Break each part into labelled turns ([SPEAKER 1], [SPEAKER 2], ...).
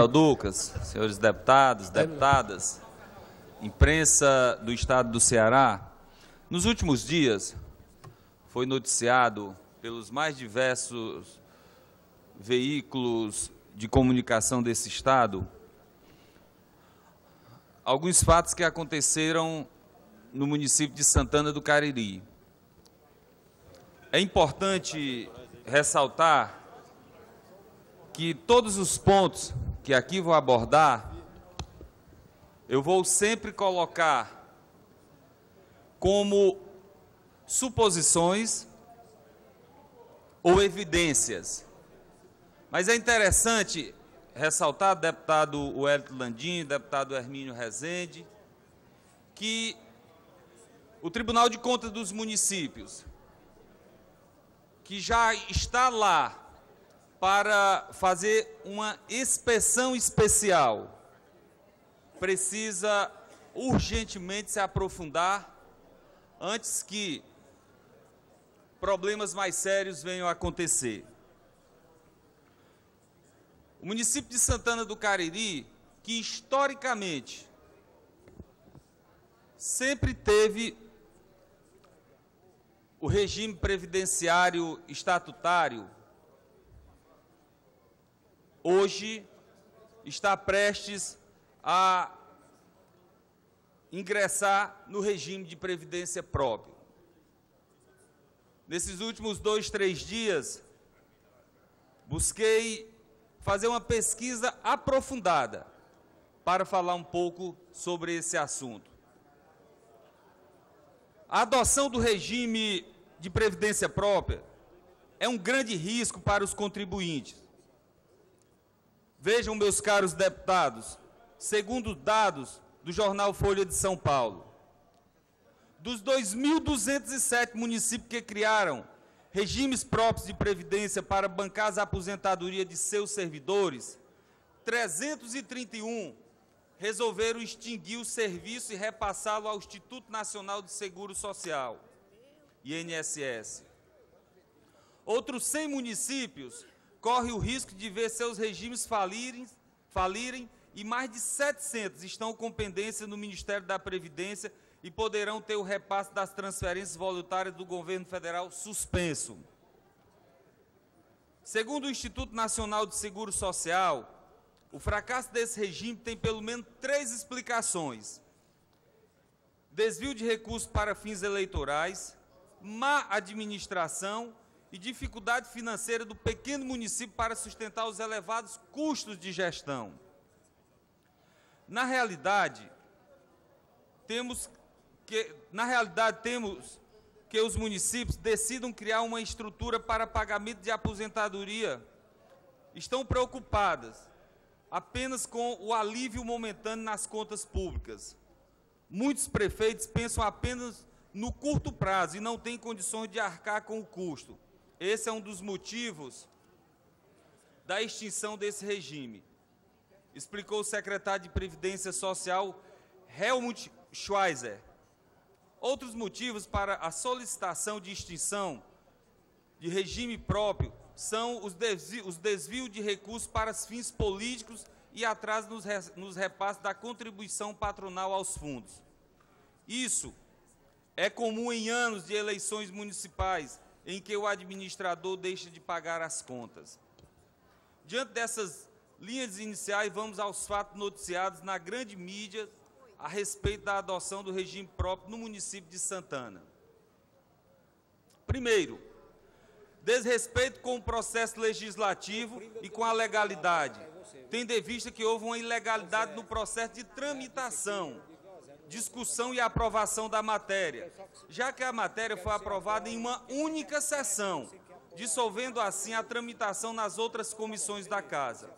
[SPEAKER 1] Coronel Ducas, senhores deputados, deputadas, imprensa do estado do Ceará, nos últimos dias foi noticiado pelos mais diversos veículos de comunicação desse estado alguns fatos que aconteceram no município de Santana do Cariri. É importante ressaltar que todos os pontos que aqui vou abordar, eu vou sempre colocar como suposições ou evidências. Mas é interessante ressaltar, deputado Wellington Landim, deputado Hermínio Rezende, que o Tribunal de Contas dos Municípios, que já está lá para fazer uma inspeção especial, precisa urgentemente se aprofundar antes que problemas mais sérios venham a acontecer. O município de Santana do Cariri, que historicamente sempre teve o regime previdenciário estatutário, hoje está prestes a ingressar no regime de previdência próprio. Nesses últimos 2, 3 dias, busquei fazer uma pesquisa aprofundada para falar um pouco sobre esse assunto. A adoção do regime de previdência própria é um grande risco para os contribuintes. Vejam, meus caros deputados, segundo dados do jornal Folha de São Paulo, dos 2.207 municípios que criaram regimes próprios de previdência para bancar as aposentadorias de seus servidores, 331 resolveram extinguir o serviço e repassá-lo ao Instituto Nacional de Seguro Social, INSS. Outros 100 municípios correm o risco de ver seus regimes falirem e mais de 700 estão com pendência no Ministério da Previdência e poderão ter o repasse das transferências voluntárias do governo federal suspenso. Segundo o Instituto Nacional de Seguro Social, o fracasso desse regime tem pelo menos 3 explicações: desvio de recursos para fins eleitorais, má administração e dificuldade financeira do pequeno município para sustentar os elevados custos de gestão. Na realidade, temos que os municípios decidam criar uma estrutura para pagamento de aposentadoria. Estão preocupadas apenas com o alívio momentâneo nas contas públicas. Muitos prefeitos pensam apenas no curto prazo e não têm condições de arcar com o custo. Esse é um dos motivos da extinção desse regime, explicou o secretário de Previdência Social, Helmut Schweizer. Outros motivos para a solicitação de extinção de regime próprio são os desvios de recursos para fins políticos e atraso nos repasses da contribuição patronal aos fundos. Isso é comum em anos de eleições municipais, em que o administrador deixa de pagar as contas. Diante dessas linhas iniciais, vamos aos fatos noticiados na grande mídia a respeito da adoção do regime próprio no município de Santana. Primeiro, desrespeito com o processo legislativo e com a legalidade, tendo em vista que houve uma ilegalidade no processo de tramitação, discussão e aprovação da matéria, já que a matéria foi aprovada em uma única sessão, dissolvendo assim a tramitação nas outras comissões da Casa.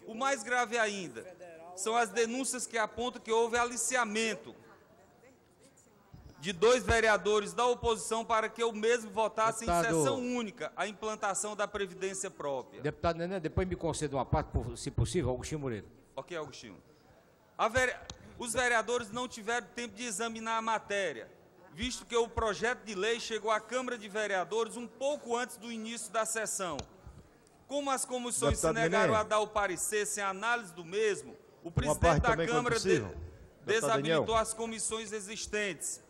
[SPEAKER 1] O mais grave ainda são as denúncias que apontam que houve aliciamento de 2 vereadores da oposição para que o mesmo votasse em sessão única a implantação da Previdência própria.
[SPEAKER 2] Deputado Nenê, depois me conceda uma parte, se possível, Augustinho Moreira.
[SPEAKER 1] Ok, Augustinho. Os vereadores não tiveram tempo de examinar a matéria, visto que o projeto de lei chegou à Câmara de Vereadores um pouco antes do início da sessão. Como as comissões
[SPEAKER 3] Deputado
[SPEAKER 1] se negaram
[SPEAKER 3] Neném.
[SPEAKER 1] a dar o parecer sem análise do mesmo, o presidente
[SPEAKER 3] parte
[SPEAKER 1] da
[SPEAKER 3] também, quando
[SPEAKER 1] Câmara
[SPEAKER 3] possível. Deputado
[SPEAKER 1] desabilitou
[SPEAKER 3] Daniel.
[SPEAKER 1] as comissões existentes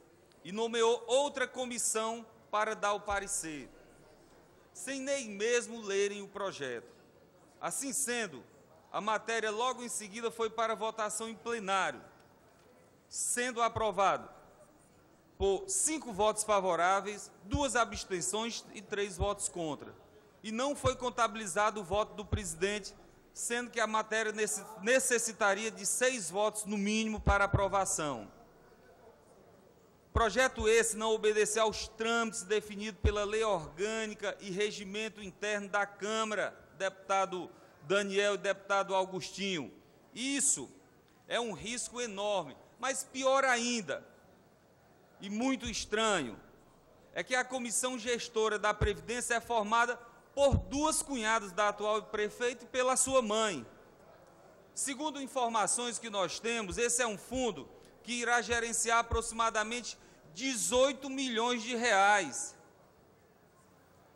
[SPEAKER 1] e nomeou outra comissão para dar o parecer, sem nem mesmo lerem o projeto. Assim sendo, a matéria logo em seguida foi para votação em plenário, sendo aprovado por 5 votos favoráveis, 2 abstenções e 3 votos contra. E não foi contabilizado o voto do presidente, sendo que a matéria necessitaria de 6 votos no mínimo para aprovação. Projeto esse não obedeceu aos trâmites definidos pela Lei Orgânica e Regimento Interno da Câmara, deputado Daniel e deputado Augustinho. Isso é um risco enorme, mas pior ainda, e muito estranho, é que a comissão gestora da Previdência é formada por 2 cunhadas da atual prefeita e pela sua mãe. Segundo informações que nós temos, esse é um fundo que irá gerenciar aproximadamente 18 milhões de reais.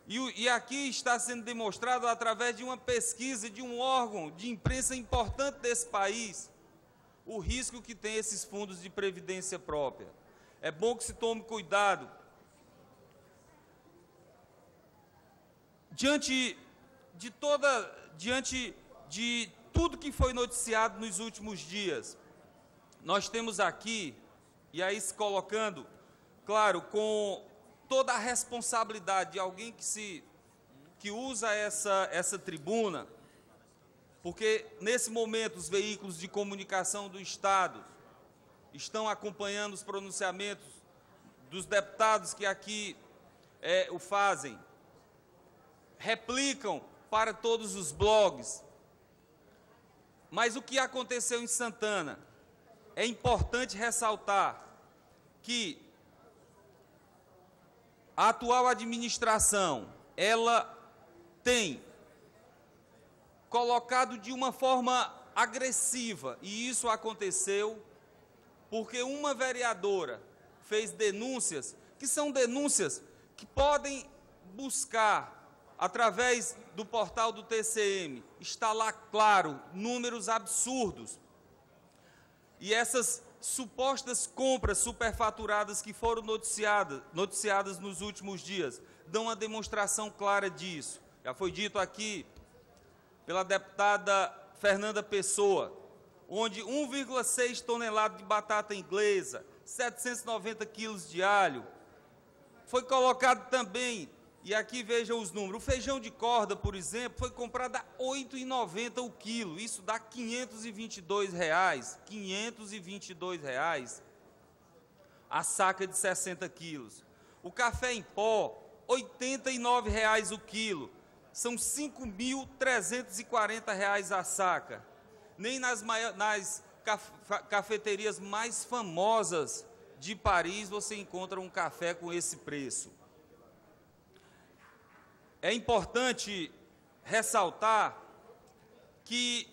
[SPEAKER 1] E aqui está sendo demonstrado através de uma pesquisa de um órgão de imprensa importante desse país, o risco que tem esses fundos de previdência própria. É bom que se tome cuidado. Diante de tudo que foi noticiado nos últimos dias, nós temos aqui, e aí se colocando, claro, com toda a responsabilidade de alguém que usa essa tribuna, porque nesse momento os veículos de comunicação do Estado estão acompanhando os pronunciamentos dos deputados que aqui o fazem, replicam para todos os blogs. Mas o que aconteceu em Santana? É importante ressaltar que a atual administração, ela tem colocado de uma forma agressiva, e isso aconteceu porque uma vereadora fez denúncias, que são denúncias que podem buscar através do portal do TCM, está lá claro, números absurdos. E essas supostas compras superfaturadas que foram noticiadas nos últimos dias, dão uma demonstração clara disso. Já foi dito aqui pela deputada Fernanda Pessoa, onde 1,6 toneladas de batata inglesa, 790 quilos de alho, foi colocado também, e aqui vejam os números, o feijão de corda, por exemplo, foi comprado a R$ 8,90 o quilo, isso dá R$ 522, a saca de 60 quilos. O café em pó, R$ 89 o quilo, são R$ 5.340 a saca. Nem nas cafeterias mais famosas de Paris você encontra um café com esse preço. É importante ressaltar que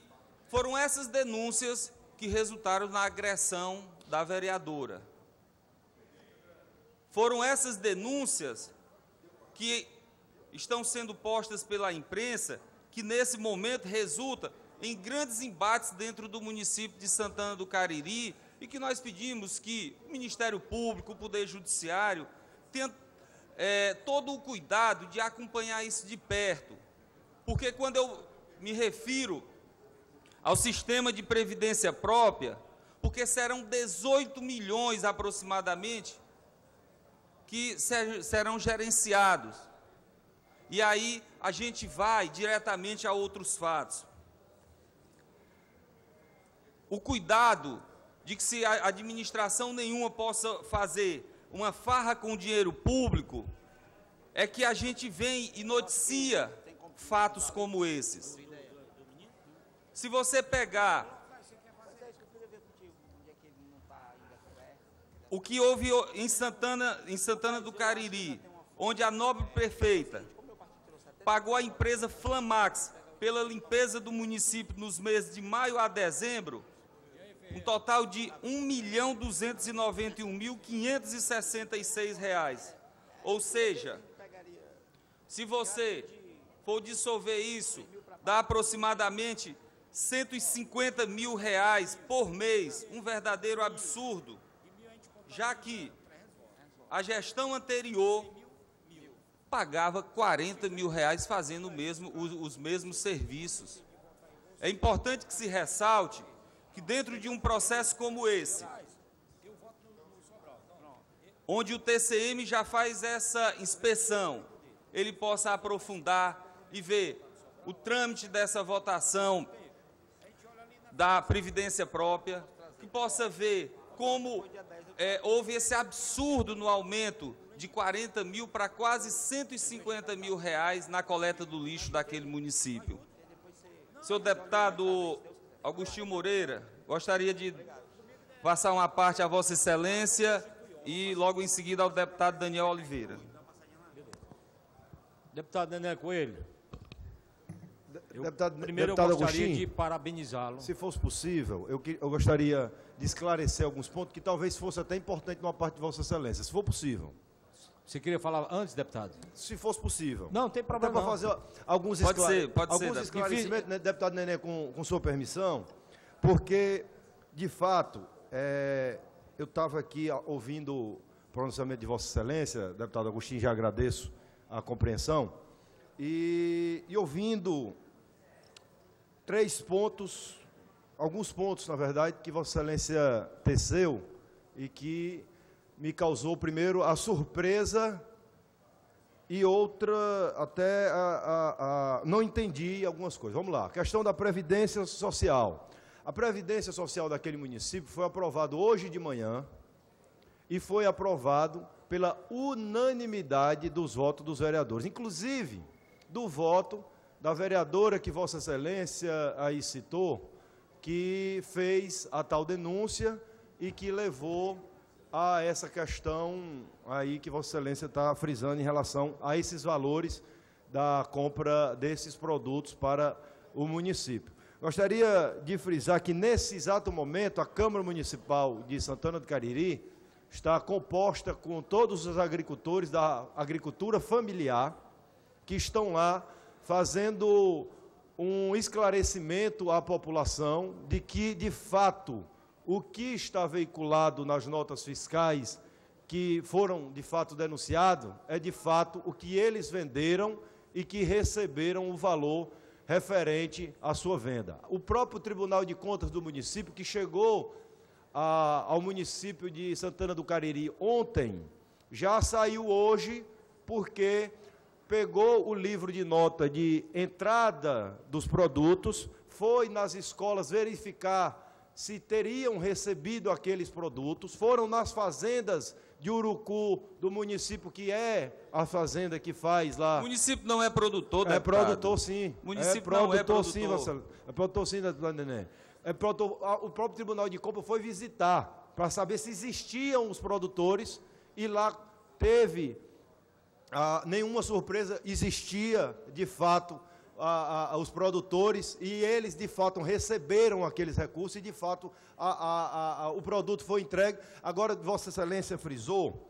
[SPEAKER 1] foram essas denúncias que resultaram na agressão da vereadora. Foram essas denúncias que estão sendo postas pela imprensa, que nesse momento resulta em grandes embates dentro do município de Santana do Cariri, e que nós pedimos que o Ministério Público, o Poder Judiciário, tenha todo o cuidado de acompanhar isso de perto. Porque quando eu me refiro ao sistema de previdência própria, porque serão 18 milhões aproximadamente que serão gerenciados. E aí a gente vai diretamente a outros fatos. O cuidado de que se a administração nenhuma possa fazer uma farra com o dinheiro público é que a gente vem e noticia fatos como esses. Se você pegar o que houve em Santana do Cariri, onde a nobre prefeita pagou a empresa Flamax pela limpeza do município nos meses de maio a dezembro, um total de R$ 1.291.566. Ou seja, se você for dissolver isso, dá aproximadamente R$ 150 mil por mês, um verdadeiro absurdo, já que a gestão anterior pagava R$ 40 mil fazendo os mesmos serviços. É importante que se ressalte que dentro de um processo como esse, onde o TCM já faz essa inspeção, ele possa aprofundar e ver o trâmite dessa votação da Previdência própria, que possa ver como houve esse absurdo no aumento de 40 mil para quase 150 mil na coleta do lixo daquele município. Senhor deputado Agostinho Moreira, gostaria de passar uma parte à Vossa Excelência e logo em seguida ao deputado Daniel Oliveira.
[SPEAKER 2] Deputado Daniel Coelho.
[SPEAKER 3] Primeiro,
[SPEAKER 2] eu gostaria de parabenizá-lo.
[SPEAKER 3] Se fosse possível, eu gostaria de esclarecer alguns pontos que talvez fosse até importante numa parte de Vossa Excelência, se for possível.
[SPEAKER 2] Você queria falar antes, deputado?
[SPEAKER 3] Se fosse possível.
[SPEAKER 2] Não, tem problema
[SPEAKER 3] para fazer alguns esclarecimentos, né, deputado Nenê, com sua permissão, porque, de fato, eu estava aqui ouvindo o pronunciamento de Vossa Excelência, deputado Agostinho, já agradeço a compreensão, e ouvindo alguns pontos, na verdade, que Vossa Excelência teceu e que me causou, primeiro, a surpresa e outra, até não entendi algumas coisas. Vamos lá, questão da Previdência Social. A Previdência Social daquele município foi aprovado hoje de manhã e foi aprovado pela unanimidade dos votos dos vereadores, inclusive do voto da vereadora que Vossa Excelência aí citou, que fez a tal denúncia e que levou a essa questão aí que Vossa Excelência está frisando em relação a esses valores da compra desses produtos para o município. Gostaria de frisar que, nesse exato momento, a Câmara Municipal de Santana do Cariri está composta com todos os agricultores da agricultura familiar que estão lá fazendo um esclarecimento à população de que, de fato, o que está veiculado nas notas fiscais que foram, de fato, denunciados, é, de fato, o que eles venderam e que receberam o valor referente à sua venda. O próprio Tribunal de Contas do município, que chegou ao município de Santana do Cariri ontem, já saiu hoje porque pegou o livro de nota de entrada dos produtos, foi nas escolas verificar se teriam recebido aqueles produtos, foram nas fazendas de Urucu, do município, que é a fazenda que faz lá.
[SPEAKER 1] O município não é produtor, deputado?
[SPEAKER 3] É produtor, sim.
[SPEAKER 1] O município não é produtor.
[SPEAKER 3] Sim, é produtor, sim, Nenê. O próprio Tribunal de Contas foi visitar para saber se existiam os produtores e lá teve nenhuma surpresa, existia, de fato, os produtores, e eles, de fato, receberam aqueles recursos e, de fato, o produto foi entregue. Agora, Vossa Excelência frisou,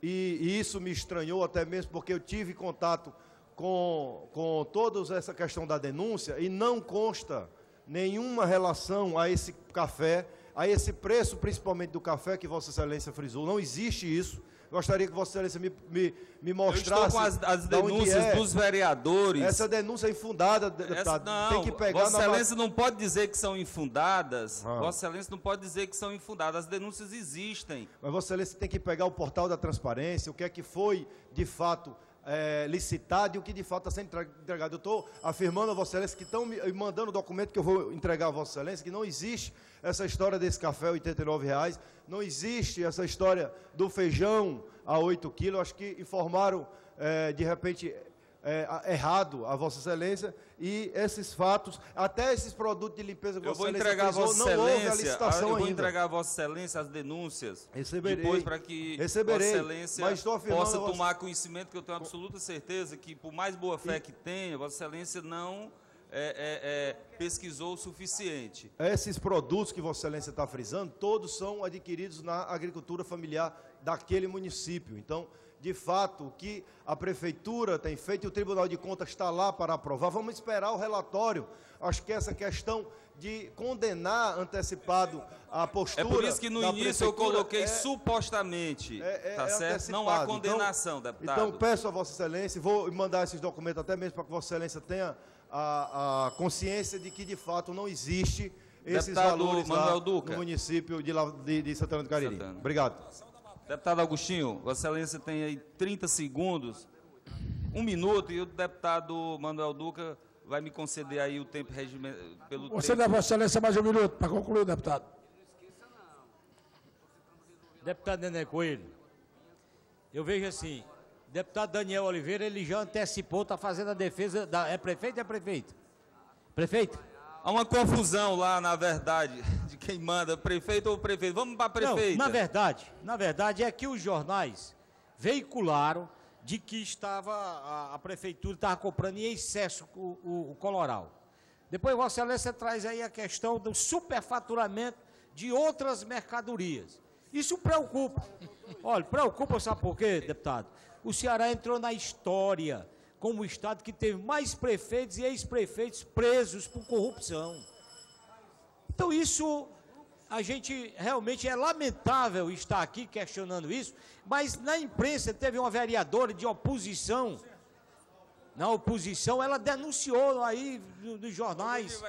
[SPEAKER 3] e isso me estranhou até mesmo, porque eu tive contato com toda essa questão da denúncia e não consta nenhuma relação a esse café, a esse preço, principalmente do café que Vossa Excelência frisou. Não existe isso. Gostaria que Vossa Excelência me mostrasse.
[SPEAKER 1] Eu estou com as denúncias dos vereadores.
[SPEAKER 3] Essa denúncia é infundada, deputado.
[SPEAKER 1] Não,
[SPEAKER 3] tem que pegar
[SPEAKER 1] Vossa Excelência não pode dizer que são infundadas.
[SPEAKER 3] Ah.
[SPEAKER 1] Vossa Excelência não pode dizer que são infundadas. As denúncias existem.
[SPEAKER 3] Mas Vossa Excelência tem que pegar o portal da transparência, o que é que foi, de fato, licitado e o que de fato está sendo entregado. Eu estou afirmando a Vossa Excelência que estão me mandando o documento que eu vou entregar a Vossa Excelência, que não existe essa história desse café a R$ 89,00, não existe essa história do feijão a 8 quilos. Acho que informaram, de repente, errado a Vossa Excelência, e esses fatos, até esses produtos de limpeza que Vossa Excelência frisou, não houve a licitação ainda.
[SPEAKER 1] Eu vou entregar a Vossa Excelência as denúncias.
[SPEAKER 3] Receberei.
[SPEAKER 1] Depois, para que Vossa Excelência possa tomar conhecimento, que eu tenho absoluta certeza que, por mais boa fé que tenha, Vossa Excelência não pesquisou o suficiente.
[SPEAKER 3] Esses produtos que Vossa Excelência está frisando, todos são adquiridos na agricultura familiar daquele município. Então, de fato, o que a Prefeitura tem feito e o Tribunal de Contas está lá para aprovar. Vamos esperar o relatório. Acho que essa questão de condenar antecipado a postura...
[SPEAKER 1] É por isso que no início eu coloquei supostamente, tá certo? Não há condenação, deputado.
[SPEAKER 3] Então, peço a Vossa Excelência, vou mandar esses documentos até mesmo para que Vossa Excelência tenha a consciência de que, de fato, não existe esses
[SPEAKER 1] Deputado
[SPEAKER 3] valores
[SPEAKER 1] Manuel
[SPEAKER 3] lá
[SPEAKER 1] Duca,
[SPEAKER 3] no município de Santana do Cariri. Obrigado.
[SPEAKER 1] Deputado Agostinho, Vossa Excelência tem aí 30 segundos, 1 minuto, e o deputado Manuel Duca vai me conceder aí o tempo pelo
[SPEAKER 4] Você dá, Vossa Excelência, mais 1 minuto para concluir, deputado.
[SPEAKER 2] Deputado Nenê Coelho, eu vejo assim, deputado Daniel Oliveira, ele já antecipou, está fazendo a defesa da... É prefeito ou é prefeito? Prefeito?
[SPEAKER 1] Há uma confusão lá, na verdade, de quem manda, prefeito ou prefeito. Vamos para a prefeita.
[SPEAKER 2] Não, na verdade é que os jornais veicularam de que a prefeitura estava comprando em excesso o coloral. Depois Vossa Excelência traz aí a questão do superfaturamento de outras mercadorias. Isso preocupa. Olha, preocupa, sabe por quê, deputado? O Ceará entrou na história como o estado que teve mais prefeitos e ex-prefeitos presos por corrupção. Então isso, a gente realmente é lamentável estar aqui questionando isso, mas na imprensa teve uma vereadora de oposição, na oposição, ela denunciou aí nos jornais,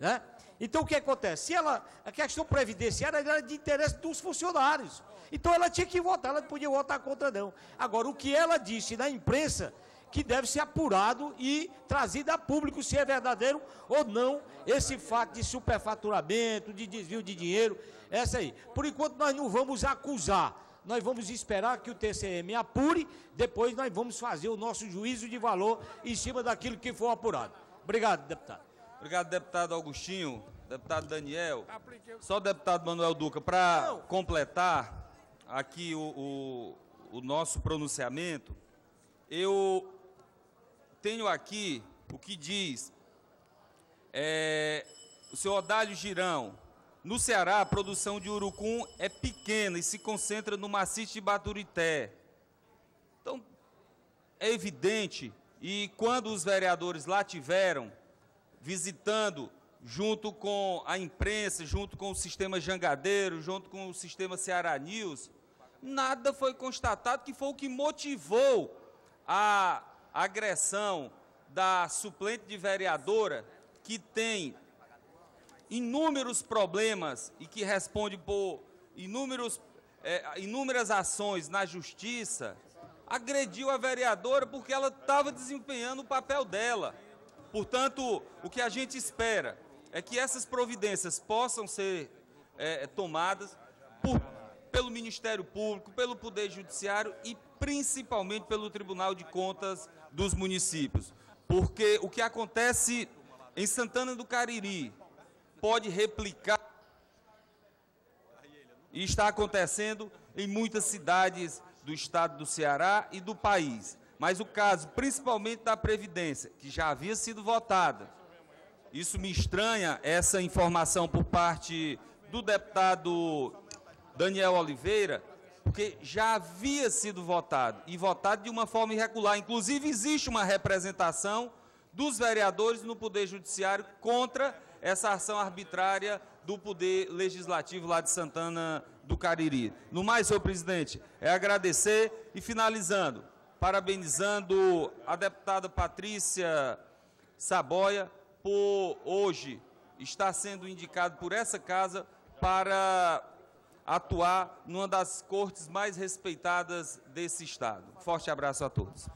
[SPEAKER 2] né? Então o que acontece? A questão previdenciária era de interesse dos funcionários, então ela tinha que votar, ela não podia votar contra não. Agora, o que ela disse na imprensa, que deve ser apurado e trazido a público se é verdadeiro ou não esse fato de superfaturamento, de desvio de dinheiro, essa aí. Por enquanto nós não vamos acusar, nós vamos esperar que o TCM apure, depois nós vamos fazer o nosso juízo de valor em cima daquilo que for apurado. Obrigado, deputado.
[SPEAKER 1] Obrigado, deputado Agostinho, deputado Daniel. Só o deputado Manuel Duca, para completar aqui o nosso pronunciamento, eu tenho aqui o que diz o senhor Odálio Girão. No Ceará, a produção de urucum é pequena e se concentra no maciço de Baturité. Então, é evidente, e quando os vereadores lá tiveram, visitando, junto com a imprensa, junto com o sistema Jangadeiro, junto com o sistema Ceará News, nada foi constatado que foi o que motivou a agressão da suplente de vereadora, que tem inúmeros problemas e que responde por inúmeras ações na justiça, agrediu a vereadora porque ela estava desempenhando o papel dela. Portanto, o que a gente espera é que essas providências possam ser tomadas pelo Ministério Público, pelo Poder Judiciário e principalmente pelo Tribunal de Contas dos municípios. Porque o que acontece em Santana do Cariri pode replicar e está acontecendo em muitas cidades do estado do Ceará e do país. Mas o caso, principalmente da Previdência, que já havia sido votada, isso me estranha, essa informação por parte do deputado Daniel Oliveira, porque já havia sido votado, e votado de uma forma irregular. Inclusive, existe uma representação dos vereadores no Poder Judiciário contra essa ação arbitrária do Poder Legislativo lá de Santana do Cariri. No mais, senhor presidente, é agradecer e finalizando, parabenizando a deputada Patrícia Saboia por hoje estar sendo indicado por essa casa para atuar numa das cortes mais respeitadas desse estado. Forte abraço a todos.